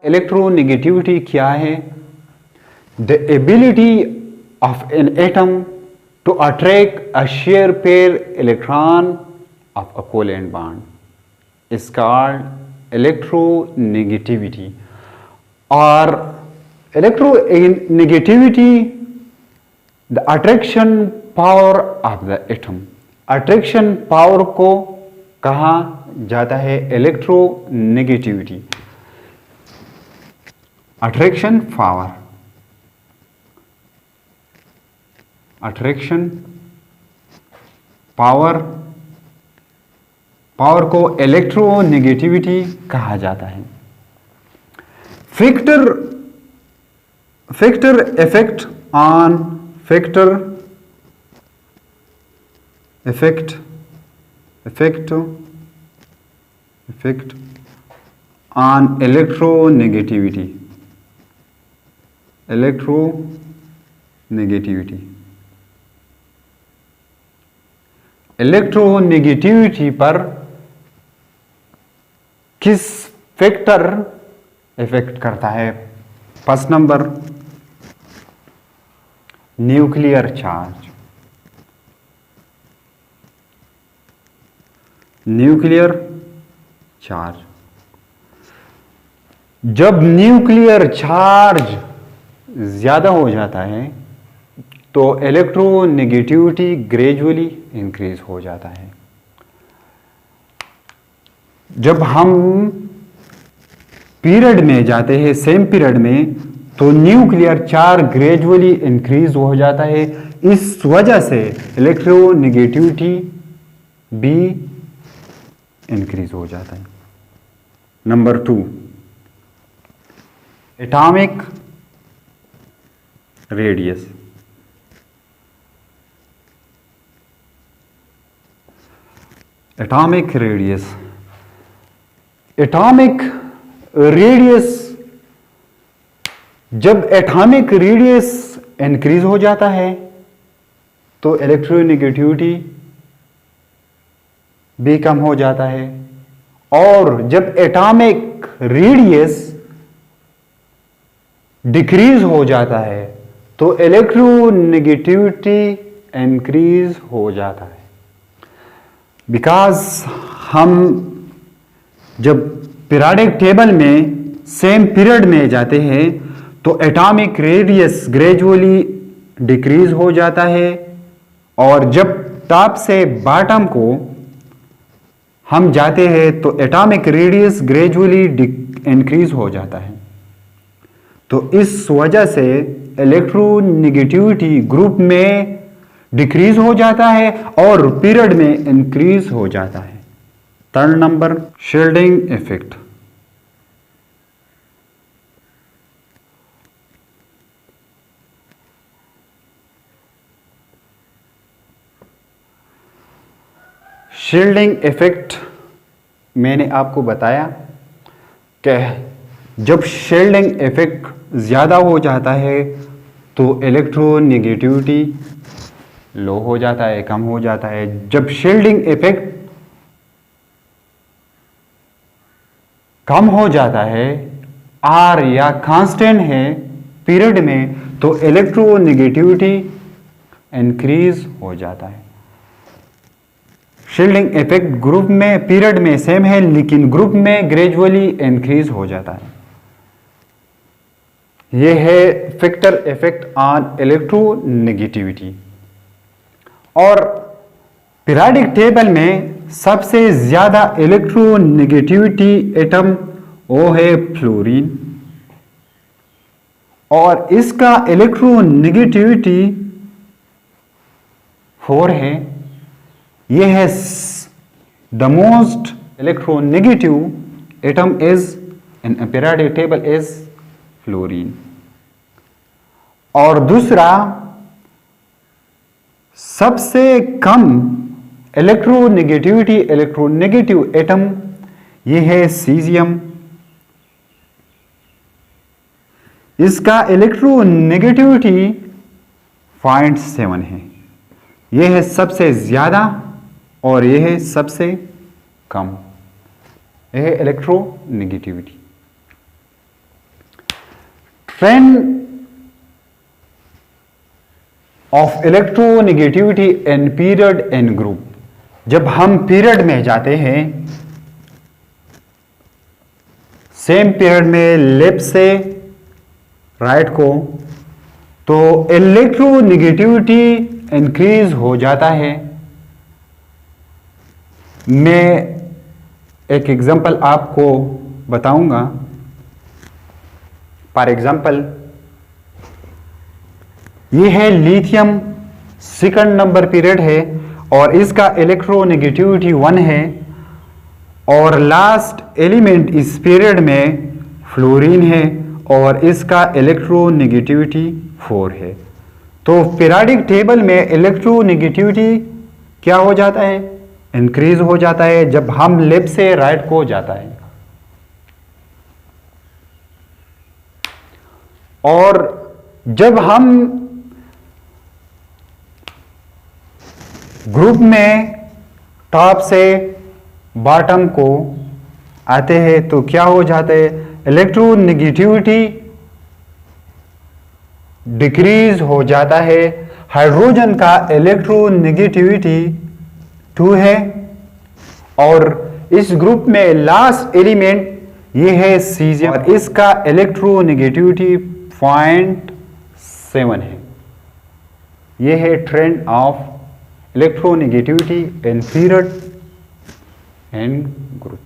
Electronegativity क्या है? The ability of an atom to attract a share pair electron of a covalent bond is called electronegativity. और electronegativity the attraction power of the atom, attraction power को कहा जाता है electronegativity. Attraction power, attraction power, power को electronegativity कहा जाता है। Factor effect on effect on electronegativity electronegativity पर किस फैक्टर इफेक्ट करता है? First number nuclear charge. Nuclear charge, जब न्यूक्लियर चार्ज ज्यादा हो जाता है तो इलेक्ट्रोनेगेटिविटी ग्रेजुअली इंक्रीज हो जाता है। जब हम पीरियड में जाते हैं, सेम पीरियड में, तो न्यूक्लियर चार्ज ग्रेजुअली इंक्रीज हो जाता है। इस वजह से इलेक्ट्रोनेगेटिविटी भी इंक्रीज हो जाता है। Number 2 atomic radius. Atomic radius, atomic radius, जब एटॉमिक रेडियस इंक्रीज हो जाता है तो इलेक्ट्रोनेगेटिविटी भी कम हो जाता है। और जब एटॉमिक रेडियस डिक्रीज हो जाता है तो इलेक्ट्रोनेगेटिविटी इंक्रीज हो जाता है। बिकॉज हम जब पीरियोडिक टेबल में सेम पीरियड में जाते हैं तो एटॉमिक रेडियस ग्रेजुअली डिक्रीज हो जाता है, और जब टॉप से बॉटम को हम जाते हैं तो एटॉमिक रेडियस ग्रेजुअली इंक्रीज हो जाता है। तो इस वजह से इलेक्ट्रोनेगेटिविटी ग्रुप में डिक्रीज हो जाता है और पीरियड में इंक्रीज हो जाता है। Third number shielding effect. Shielding effect मैंने आपको बताया कि जब शील्डिंग इफेक्ट ज़्यादा हो जाता है तो इलेक्ट्रोनेगेटिविटी लो हो जाता है, कम हो जाता है। जब शील्डिंग इफेक्ट कम हो जाता है आर या कांस्टेंट है पीरियड में, तो इलेक्ट्रोनेगेटिविटी इंक्रीज हो जाता है। शील्डिंग इफेक्ट ग्रुप में पीरियड में सेम है, लेकिन ग्रुप में ग्रेजुअली इंक्रीज हो जाता है। यह है फैक्टर इफेक्ट ऑन इलेक्ट्रोनेगेटिविटी। और पीरियोडिक टेबल में सबसे ज्यादा इलेक्ट्रोनेगेटिविटी एटम वो है फ्लोरीन, और इसका इलेक्ट्रोनेगेटिविटी 4 है। यह है the most electronegative atom is in periodic table is fluorine. और दूसरा सबसे कम इलेक्ट्रोनेगेटिव एटम यह है सीजियम। इसका इलेक्ट्रोनेगेटिविटी 0.7 है। यह है सबसे ज्यादा और यह है सबसे कम। यह है electronegativity. Trend of electronegativity in period and group. जब हम पीरियड में जाते हैं, सेम पीरियड में लेफ्ट से राइट को, तो इलेक्ट्रोनेगेटिविटी इंक्रीज हो जाता है। मैं एक एग्जांपल आपको बताऊंगा। फॉर एग्जांपल, ये है लिथियम, सेकंड नंबर पीरियड है और इसका इलेक्ट्रोनेगेटिविटी 1 है, और लास्ट एलिमेंट इस पीरियड में फ्लोरीन है और इसका इलेक्ट्रोनेगेटिविटी 4 है। तो पीरियोडिक टेबल में इलेक्ट्रोनेगेटिविटी क्या हो जाता है? इंक्रीज हो जाता है जब हम लेफ्ट से राइट को जाता है। और जब हम ग्रुप में टॉप से बॉटम को आते हैं तो क्या हो जाता है? इलेक्ट्रोनेगेटिविटी डिक्रीज हो जाता है। हाइड्रोजन का इलेक्ट्रोनेगेटिविटी 2 है और इस ग्रुप में लास्ट एलिमेंट ये है सीजियम और इसका इलेक्ट्रोनेगेटिविटी 0.7 है। ये है trend of electronegativity in period and group.